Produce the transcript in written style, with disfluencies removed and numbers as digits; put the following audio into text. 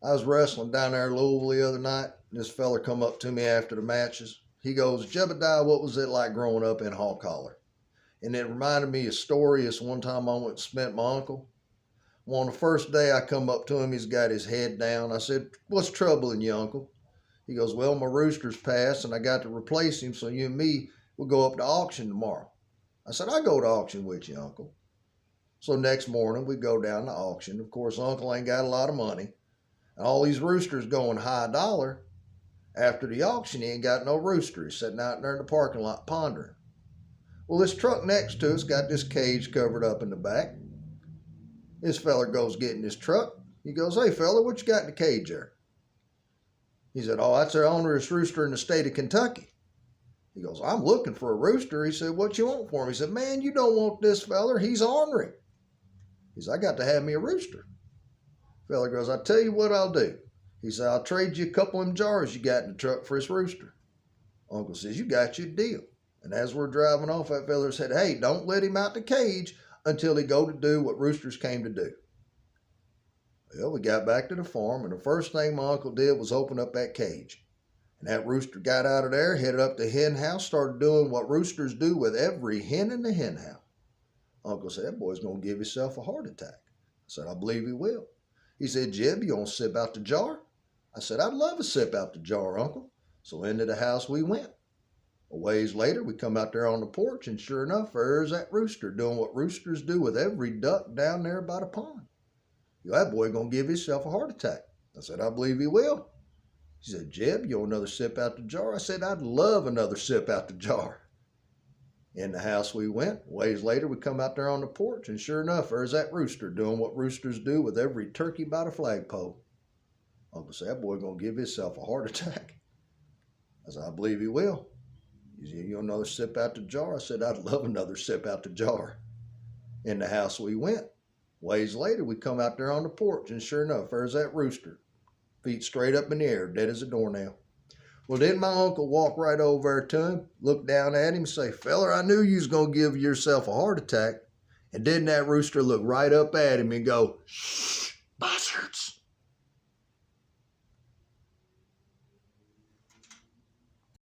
I was wrestling down there in Louisville the other night. This fella come up to me after the matches. He goes, Jebediah, what was it like growing up in Hawk Holler? And it reminded me of a story. It's one time I went and spent my uncle. Well, on the first day I come up to him, he's got his head down. I said, what's troubling you, Uncle? He goes, well, my rooster's passed and I got to replace him, so you and me will go up to auction tomorrow. I said, I go to auction with you, Uncle. So next morning we go down to auction. Of course, Uncle ain't got a lot of money. And all these roosters going high dollar. After the auction, he ain't got no rooster. He's sitting out there in the parking lot pondering. Well, this truck next to us got this cage covered up in the back. This feller goes getting his truck. He goes, hey, fella, what you got in the cage there? He said, oh, that's the orneriest rooster in the state of Kentucky. He goes, I'm looking for a rooster. He said, what you want for him? He said, man, you don't want this feller. He's ornery. He said, I got to have me a rooster. Fella goes, I tell you what I'll do. He said, I'll trade you a couple of them jars you got in the truck for this rooster. Uncle says, you got your deal. And as we're driving off, that fella said, hey, don't let him out the cage until he go to do what roosters came to do. Well, we got back to the farm, and the first thing my uncle did was open up that cage. And that rooster got out of there, headed up to the hen house, started doing what roosters do with every hen in the hen house. Uncle said, that boy's going to give himself a heart attack. I said, I believe he will. He said, Jeb, you going to sip out the jar? I said, I'd love to sip out the jar, Uncle. So into the house we went. A ways later, we come out there on the porch, and sure enough, there's that rooster doing what roosters do with every duck down there by the pond. That boy going to give himself a heart attack. I said, I believe he will. He said, Jeb, you want another sip out the jar? I said, I'd love another sip out the jar. In the house we went. Ways later, we come out there on the porch, and sure enough, there's that rooster doing what roosters do with every turkey by the flagpole. Uncle said, that boy going to give himself a heart attack. I said, I believe he will. He said, you want another sip out the jar? I said, I'd love another sip out the jar. In the house we went. Ways later, we come out there on the porch, and sure enough, there's that rooster. Feet straight up in the air, dead as a doornail. Well, didn't my uncle walk right over there to him, look down at him, and say, feller, I knew you was going to give yourself a heart attack. And didn't that rooster look right up at him and go, shh, buzzards.